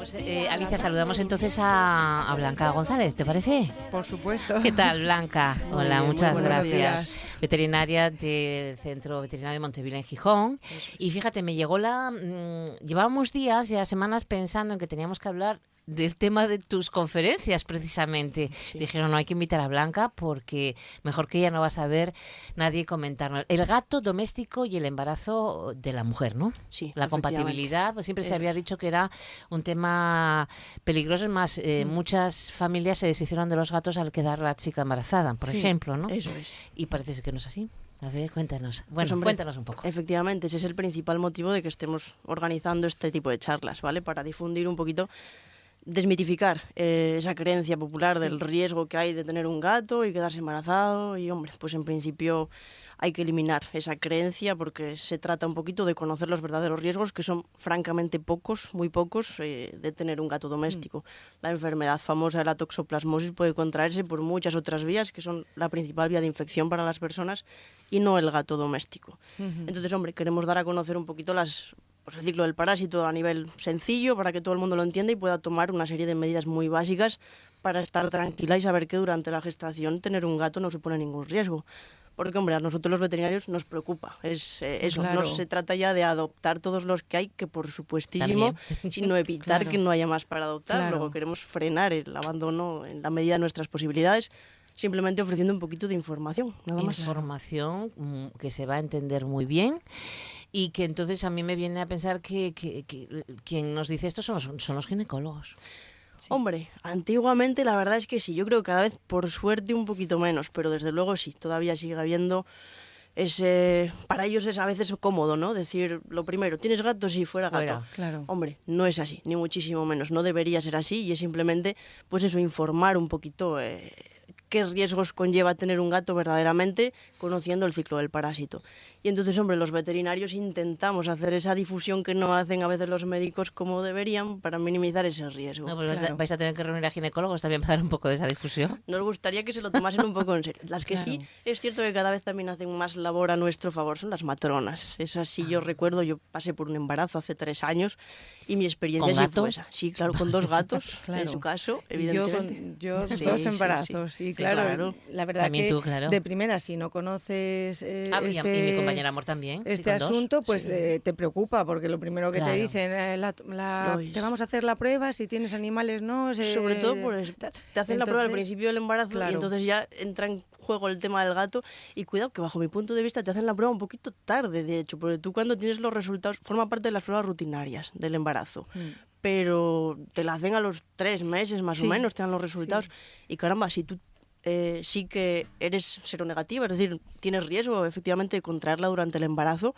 Pues Alicia, saludamos entonces a Blanca González, ¿te parece? Por supuesto. ¿Qué tal, Blanca? Hola, bien, muchas muy buenos gracias. días. Veterinaria del Centro Veterinario de Montevila en Gijón. Y fíjate, llevábamos días, ya semanas pensando en que teníamos que hablar del tema de tus conferencias, precisamente. Sí. Dijeron, no hay que invitar a Blanca porque mejor que ella no va a saber nadie comentarnos. El gato doméstico y el embarazo de la mujer, ¿no? Sí, La compatibilidad, pues siempre se había dicho que era un tema peligroso. Es más, muchas familias se deshicieron de los gatos al quedar la chica embarazada, por ejemplo, ¿no? Eso es. Y parece ser que no es así. A ver, cuéntanos. Bueno, Pues, hombre, cuéntanos un poco. Efectivamente, ese es el principal motivo de que estemos organizando este tipo de charlas, ¿vale? Para difundir un poquito, desmitificar esa creencia popular del riesgo que hay de tener un gato y quedarse embarazado. Y, hombre, pues en principio hay que eliminar esa creencia porque se trata un poquito de conocer los verdaderos riesgos, que son francamente pocos, muy pocos, de tener un gato doméstico. La enfermedad famosa de la toxoplasmosis puede contraerse por muchas otras vías, que son la principal vía de infección para las personas, y no el gato doméstico. Entonces, hombre, queremos dar a conocer un poquito el ciclo del parásito a nivel sencillo para que todo el mundo lo entienda y pueda tomar una serie de medidas muy básicas para estar tranquila y saber que durante la gestación tener un gato no supone ningún riesgo. Porque, hombre, a nosotros los veterinarios nos preocupa. Eso, Claro. no se trata ya de adoptar todos los que hay, que por supuestísimo, sino evitar Claro. que no haya más para adoptar. Claro. Luego queremos frenar el abandono en la medida de nuestras posibilidades, simplemente ofreciendo un poquito de información, nada más. Información que se va a entender muy bien y que entonces a mí me viene a pensar que quien nos dice esto son los ginecólogos. Sí. Hombre, antiguamente la verdad es que sí, yo creo que cada vez por suerte un poquito menos, pero desde luego sí, todavía sigue habiendo para ellos es a veces cómodo, ¿no? Decir, lo primero, ¿tienes gato? Sí, fuera gato. Claro. Hombre, no es así, ni muchísimo menos, no debería ser así y es simplemente, pues eso, informar un poquito qué riesgos conlleva tener un gato verdaderamente, conociendo el ciclo del parásito. Y entonces, hombre, los veterinarios intentamos hacer esa difusión que no hacen a veces los médicos como deberían para minimizar ese riesgo. No, pues Claro. vais a tener que reunir a ginecólogos también para dar un poco de esa difusión. Nos gustaría que se lo tomasen un poco en serio. Las que sí, es cierto que cada vez también hacen más labor a nuestro favor, son las matronas. Esas sí, yo recuerdo, yo pasé por un embarazo hace 3 años y mi experiencia ¿Con sí gato? fue esa. Sí, claro, con 2 gatos, Claro. en su caso, Yo, evidentemente. yo Sí, dos sí, embarazos sí. y Sí, claro, la verdad También que tú, claro. de primera si no conoces Y mi compañera Amor también. sí, este con 2. asunto, pues Sí. te preocupa porque lo primero que Claro. te dicen, Uy. te vamos a hacer la prueba, si tienes animales no. Sobre todo, pues, te hacen la prueba al Entonces, principio del embarazo claro. y entonces ya entra en juego el tema del gato. Y cuidado, que bajo mi punto de vista te hacen la prueba un poquito tarde, de hecho, porque tú cuando tienes los resultados, forma parte de las pruebas rutinarias del embarazo. Pero te la hacen a los 3 meses más Sí, o menos, te dan los resultados. Y caramba, si tú sí que eres seronegativa, es decir, tienes riesgo efectivamente de contraerla durante el embarazo,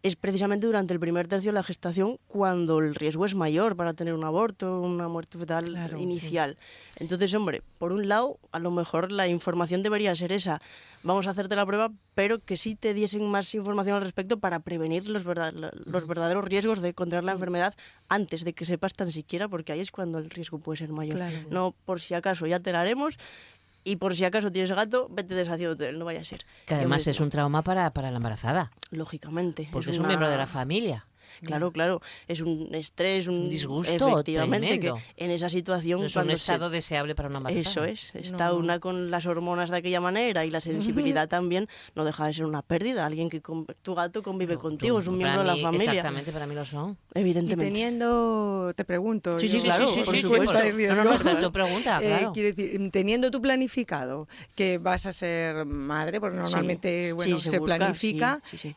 es precisamente durante el primer tercio de la gestación cuando el riesgo es mayor para tener un aborto, una muerte fetal Claro, inicial. Entonces, hombre, por un lado, a lo mejor la información debería ser esa. Vamos a hacerte la prueba, pero que sí te diesen más información al respecto para prevenir los verdaderos riesgos de contraer la enfermedad antes de que sepas tan siquiera, porque ahí es cuando el riesgo puede ser mayor. Claro. No por si acaso, ya te la haremos. Y por si acaso tienes gato, vete deshaciéndote de él, no vaya a ser. Que además es un trauma para la embarazada, Lógicamente. porque es un miembro de la familia. Claro, claro. Es un estrés, un disgusto efectivamente, tremendo. que en esa situación... No es un cuando estado deseable para una embarazada. Eso es. Está No. una con las hormonas de aquella manera y la sensibilidad también, no deja de ser una pérdida. Alguien que tu gato convive contigo, es un miembro de Para la mí, familia. Exactamente, para mí lo son. Y Evidentemente. te pregunto, Sí, sí, yo- claro, por supuesto. Tu pregunta, claro. Quiero decir, teniendo tú planificado que vas a ser madre, porque normalmente bueno, sí, se se busca, planifica, sí, sí.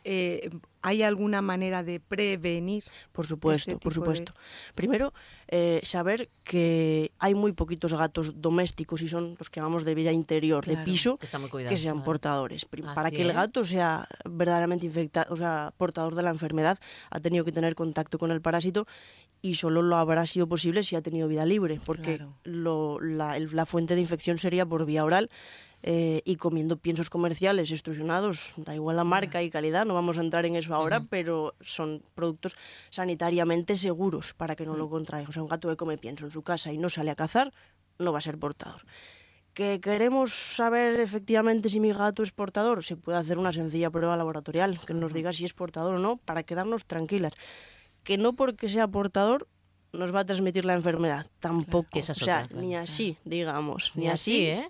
¿hay alguna manera de prevenir? Por supuesto, este por tipo de- supuesto. Primero, saber que hay muy poquitos gatos domésticos y son los que llamamos de vida interior, de Claro, piso, que están muy cuidados, que sean claro. portadores. Para Así que el es. gato sea verdaderamente infectado, o sea, portador de la enfermedad, ha tenido que tener contacto con el parásito y solo lo habrá sido posible si ha tenido vida libre, porque Claro. la fuente de infección sería por vía oral. Y comiendo piensos comerciales extrusionados, da igual la marca y calidad, no vamos a entrar en eso ahora, pero son productos sanitariamente seguros para que no lo contraiga. O sea, un gato que come pienso en su casa y no sale a cazar, no va a ser portador. ¿Que queremos saber efectivamente si mi gato es portador? Se puede hacer una sencilla prueba laboratorial que nos diga si es portador o no, para quedarnos tranquilas. Que no porque sea portador nos va a transmitir la enfermedad. Tampoco, Que esa es o sea, otra, claro. ni así, digamos, Ni así, ¿eh?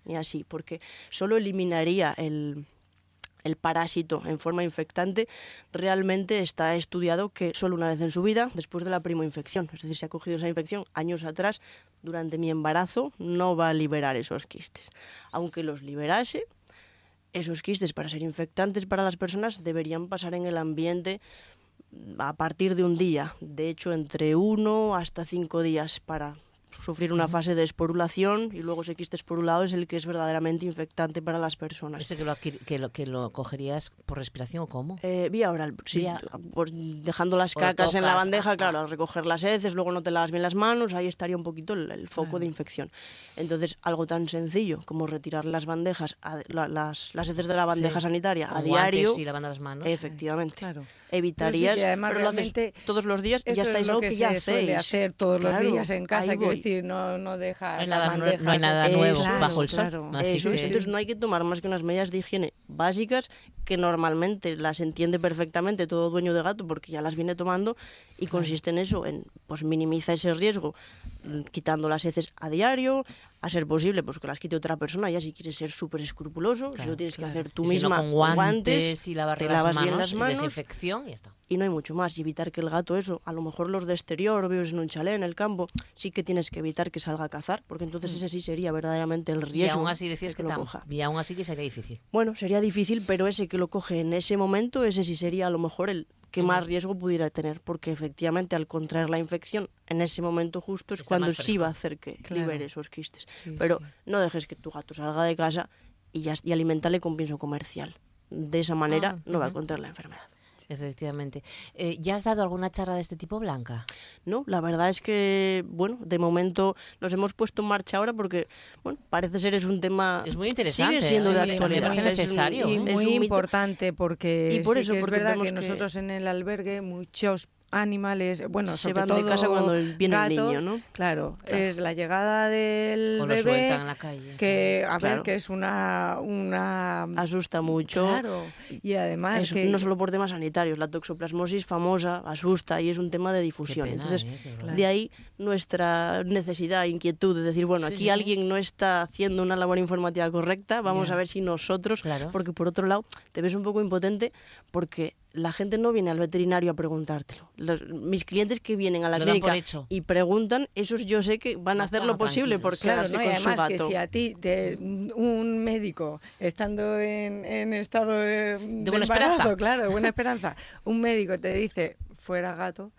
ni así, porque solo eliminaría el parásito en forma infectante. Realmente está estudiado que solo una vez en su vida, después de la primoinfección, es decir, si ha cogido esa infección años atrás, durante mi embarazo, no va a liberar esos quistes. Aunque los liberase, esos quistes, para ser infectantes para las personas, deberían pasar en el ambiente a partir de un día, de hecho entre 1 hasta 5 días para sufrir una fase de esporulación, y luego ese quiste esporulado es el que es verdaderamente infectante para las personas. ¿Ese que lo cogerías por respiración o cómo? Vía oral, sí, Vía- dejando las O lo cacas en la tocas, bandeja, ah, claro, al recoger las heces, luego no te lavas bien las manos, ahí estaría un poquito el foco de infección. Entonces, algo tan sencillo como retirar las bandejas, las heces de la bandeja Sí. sanitaria a Con diario, guantes y lavando las manos. efectivamente, Claro. evitarías, Pero sí que además pero lo haces realmente todos los días y ya Eso estáis es lo algo que que ya se suele hacéis. hacer todos los Claro, días en casa, ahí quiero voy. decir, no dejar No hay la nada, bandeja. no hay nada nuevo Eso bajo el es, sol. claro. Así Eso es. que- Entonces no hay que tomar más que unas medidas de higiene básicas que normalmente las entiende perfectamente todo dueño de gato porque ya las viene tomando, y consiste en eso, en pues minimiza ese riesgo quitando las heces a diario, a ser posible pues que las quite otra persona, ya si quieres ser súper escrupuloso, si Claro, lo tienes que hacer tú Y si no, misma con con guantes y lavar te las lavas manos, bien las y manos desinfección y ya está. y no hay mucho más. Y evitar que el gato, eso, a lo mejor los de exterior, o vives en un chalet, en el campo, sí que tienes que evitar que salga a cazar, porque entonces ese sí sería verdaderamente el Y riesgo aún así decías de que, lo coja. y aún así que sería difícil. Bueno, sería difícil, pero ese que lo coge en ese momento, ese sí sería a lo mejor el que más riesgo pudiera tener, porque efectivamente al contraer la infección en ese momento justo es Está cuando más sí fresco. va a hacer que Claro. libere esos quistes. Sí, Pero sí. no dejes que tu gato salga de casa y alimentale con pienso comercial. De esa manera Ah, no va a ujú. contraer la enfermedad. Efectivamente. ¿Ya has dado alguna charla de este tipo, Blanca? No, la verdad es que, bueno, de momento nos hemos puesto en marcha ahora porque, bueno, parece ser es un tema... Es muy interesante, Sigue siendo ¿eh? de Sí, me actualidad. parece Es un- necesario, Y ¿eh? es muy un mito. importante porque Y por sí eso, que es porque verdad vemos que que nosotros en el albergue muchos animales, bueno, se sobre van todo de casa cuando viene el gatos, niño, ¿no? Claro, Claro. es la llegada del O lo bebé, sueltan en la calle. que a ver, Claro. que es una Asusta mucho. claro, y además Eso, que no solo por temas sanitarios, la toxoplasmosis famosa asusta y es un tema de difusión. pena, Entonces, qué horror. de ahí nuestra necesidad, inquietud de decir, bueno, Sí, aquí sí. alguien no está haciendo una labor informativa correcta, vamos Ya. a ver si nosotros, Claro. porque por otro lado te ves un poco impotente porque la gente no viene al veterinario a preguntártelo. Mis clientes que vienen a la Lo dan por clínica hecho. y preguntan, esos yo sé que van a hacer lo Marchan posible tranquilos. por claro, quedarse ¿no? Y con su además que gato. si a ti un médico estando en estado de buena embarazo, esperanza. claro, de buena esperanza, un médico te dice fuera gato,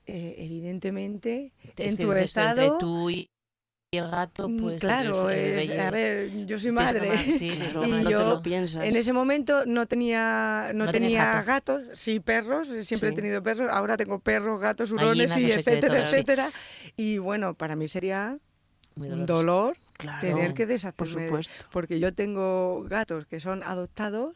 evidentemente Es en que tu dices, estado entre tú y el gato, pues claro, el bebé a ver, yo soy tienes que madre tomar- sí, tienes que Claro, tomar y no te yo lo piensas. en ese momento no tenía No tenías gato. gatos, sí perros, siempre he Sí. tenido perros, ahora tengo perros, gatos, hurones Gallinas, y no sé qué, de etcétera, todo, sí. etcétera. Y bueno, para mí sería muy un doloroso. dolor Claro, tener que por deshacerme supuesto. porque yo tengo gatos que son adoptados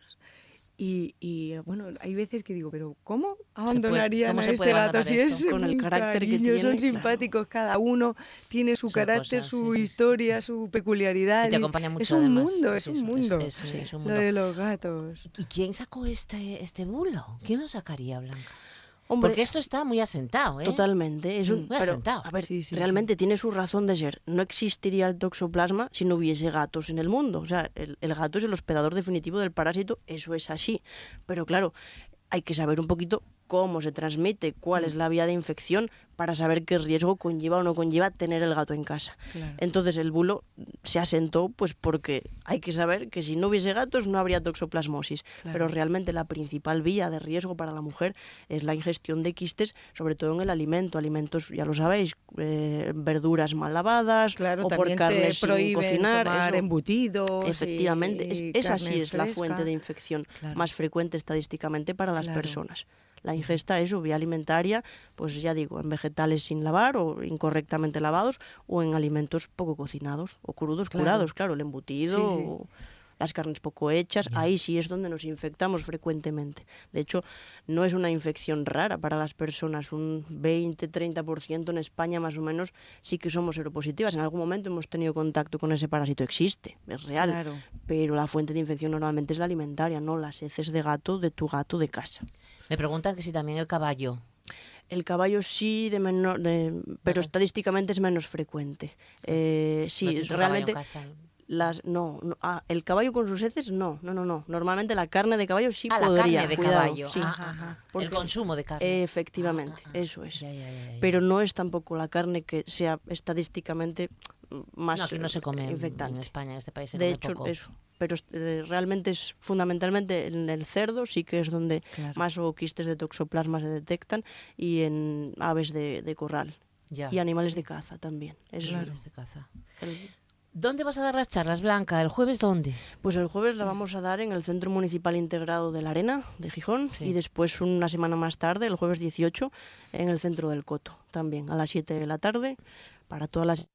y bueno, hay veces que digo, pero ¿cómo abandonarían cómo a se este puede gato abandonar si esto? es Con el un carácter que cariño, son tiene, claro. simpáticos, cada uno tiene su Son carácter, cosas, su sí, sí. historia, su peculiaridad. Y te y acompaña mucho, es un además. mundo, es un mundo. Es un Lo mundo. de los gatos. ¿Y quién sacó este bulo? ¿Quién lo sacaría, Blanca? Hombre, Porque esto está muy asentado, ¿eh? totalmente. Es un, Muy pero, asentado. a ver, Sí, sí, realmente tiene su razón de ser. No existiría el toxoplasma si no hubiese gatos en el mundo. O sea, el gato es el hospedador definitivo del parásito, eso es así. Pero claro, hay que saber un poquito cómo se transmite, cuál es la vía de infección para saber qué riesgo conlleva o no conlleva tener el gato en casa. Claro. Entonces el bulo se asentó pues porque hay que saber que si no hubiese gatos no habría toxoplasmosis. Claro. Pero realmente la principal vía de riesgo para la mujer es la ingestión de quistes, sobre todo en el alimento. Alimentos, ya lo sabéis, verduras mal lavadas Claro, o por también carnes te sin prohíben cocinar. tomar eso. embutidos. Efectivamente, esa sí carne es la fresca. fuente de infección Claro. más frecuente estadísticamente para las Claro. personas. La ingesta, eso, vía alimentaria, pues ya digo, en vegetales sin lavar o incorrectamente lavados o en alimentos poco cocinados o crudos, Claro. curados, claro, el embutido, Sí, sí. o las carnes poco hechas, ahí sí es donde nos infectamos frecuentemente. De hecho, no es una infección rara para las personas, un 20-30% en España más o menos sí que somos seropositivas. En algún momento hemos tenido contacto con ese parásito, existe, es real, Claro. pero la fuente de infección normalmente es la alimentaria, no las heces de gato de tu gato de casa. Me preguntan que si también el caballo. El caballo sí, pero estadísticamente es menos frecuente. ¿No Sí, tienes un caballo en realmente casa? el caballo con sus heces no. Normalmente la carne de caballo sí La podría. carne de cuidado, caballo. sí. El Porque- consumo de carne. Efectivamente, eso es. Ya. Pero no es tampoco la carne que sea estadísticamente más No, aquí no se come en infectante. España, en este país se De come hecho, poco. eso. Pero realmente es fundamentalmente en el cerdo, sí que es donde Claro. más ooquistes de toxoplasma se detectan, y en aves de corral. Ya. Y animales de caza también. Animales de caza. El- ¿Dónde vas a dar las charlas, Blanca? ¿El jueves dónde? Pues el jueves la vamos a dar en el Centro Municipal Integrado de la Arena, de Gijón, Sí. y después una semana más tarde, el jueves 18, en el Centro del Coto, también a las 7 de la tarde, para todas las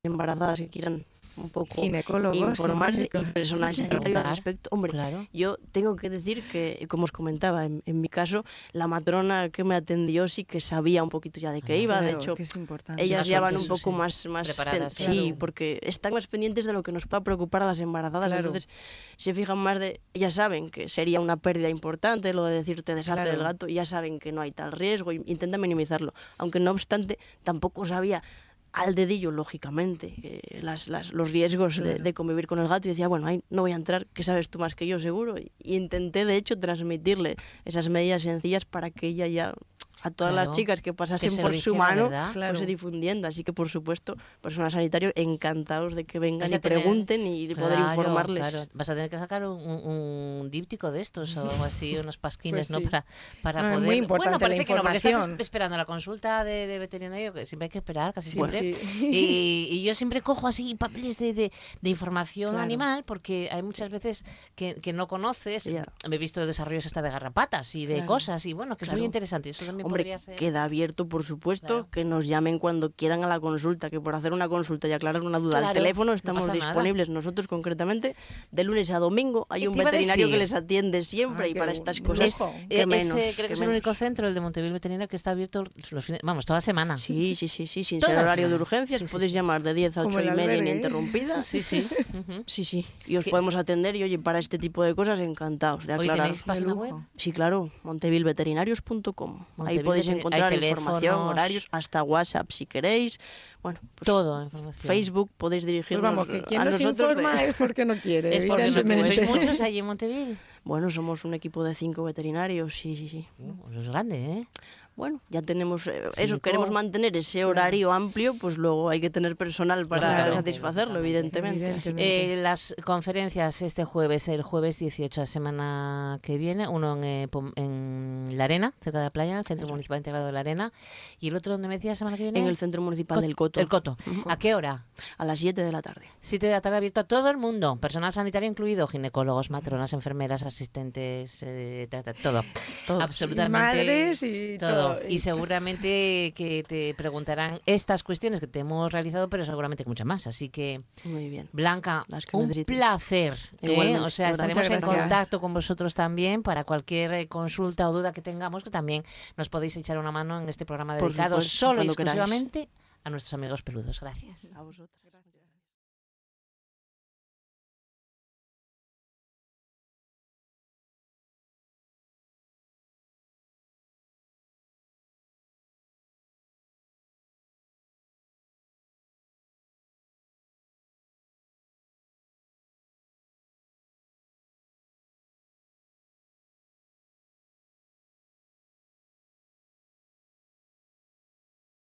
embarazadas que quieran un poco Ginecólogos, informarse, y médicos. personal sanitario al Preguntar, respecto. Hombre, claro. yo tengo que decir que, como os comentaba, en mi caso, la matrona que me atendió sí que sabía un poquito ya de qué iba. De Claro, hecho, que es importante. ellas Una ya van suerte, un eso poco sí. más Preparadas, sí, claro. porque están más pendientes de lo que nos va a preocupar a las embarazadas. Claro. Entonces se fijan más ellas saben que sería una pérdida importante lo de decirte deshazte Claro. del gato, y ya saben que no hay tal riesgo, y intentan minimizarlo, aunque no obstante tampoco sabía al dedillo, lógicamente, los riesgos de convivir con el gato, y decía, bueno, ahí no voy a entrar, que sabes tú más que yo seguro, y intenté de hecho transmitirle esas medidas sencillas para que ella ya, a todas Claro, las chicas que pasasen que se por lo su hiciera, mano, ¿verdad? Claro. pues se difundiendo. Así que, por supuesto, personal sanitario encantados de que vengan Vas y a tener- pregunten y poder Claro, informarles. claro. Vas a tener que sacar un díptico de estos o algo así, unos pasquines, Pues ¿no? sí. Para No, es poder... muy importante bueno, parece la que no, porque estás información. esperando la consulta de veterinario, que siempre hay que esperar, casi siempre. Sí. Y yo siempre cojo así papeles de información Claro. animal, porque hay muchas veces que no conoces. Ya. Me he visto desarrollos hasta de garrapatas y de Claro. cosas, y bueno, que es muy Claro. interesante. Eso también Hombre, podría ser... queda abierto, por supuesto, Claro. que nos llamen cuando quieran a la consulta, que por hacer una consulta y aclarar una duda al Claro, teléfono no estamos pasa nada. disponibles. Nosotros, concretamente, de lunes a domingo hay Y un te iba a veterinario que decir- les atiende siempre, Ay, y qué para estas lujo. cosas, Es- que menos. Ese creo que es el menos. único centro, el de Monteville Veterinario, que está abierto los fines, vamos, toda la semana. Sí, sin Toda ser la horario de semana. urgencias, Sí, sí, podéis sí. llamar de 10 a Como 8 y el media albergue, ¿eh? ininterrumpida. Sí, sí. Ujú. Sí, y os ¿Qué- podemos atender, y oye, para este tipo de cosas encantados de Hoy aclarar. tenéis página lujo. web. Sí, claro, montevilleveterinarios.com. Ahí Monteville podéis Veterin- encontrar hay información, teléfonos. horarios, hasta WhatsApp si queréis. Bueno, pues Todo, información. Facebook podéis Pues dirigirnos vamos, que quien a nos nosotros. informa es porque no quiere. Es porque sois evidentemente. muchos allí en Monteville. Bueno, somos un equipo de 5 veterinarios, sí. Es grande, ¿eh? Bueno, ya tenemos eso, Cinco. queremos mantener ese horario amplio, pues luego hay que tener personal para Claro. satisfacerlo, evidentemente. Evidentemente. Las conferencias el jueves 18, la semana que viene, uno en La Arena, cerca de la playa, el Centro Municipal Integrado de La Arena, y el otro, ¿dónde me decías la semana que viene? En el Centro Municipal del Coto, El Coto. ¿A qué hora? a las 7 de la tarde. 7 de la tarde, abierto a todo el mundo, personal sanitario incluido, ginecólogos, matronas, enfermeras, asistentes, todo. Todo. Absolutamente. Madres y todo. Y seguramente que te preguntarán estas cuestiones que te hemos realizado, pero seguramente que muchas más. Así que, Muy bien. Blanca, Las que un necesites. placer. Igualmente, O sea, Laura. estaremos en Muchas gracias. contacto con vosotros también para cualquier consulta o duda que tengamos, que también nos podéis echar una mano en este programa Por dedicado supuesto, solo y cuando queráis. exclusivamente a nuestros amigos peludos. Gracias. A vosotras. Gracias.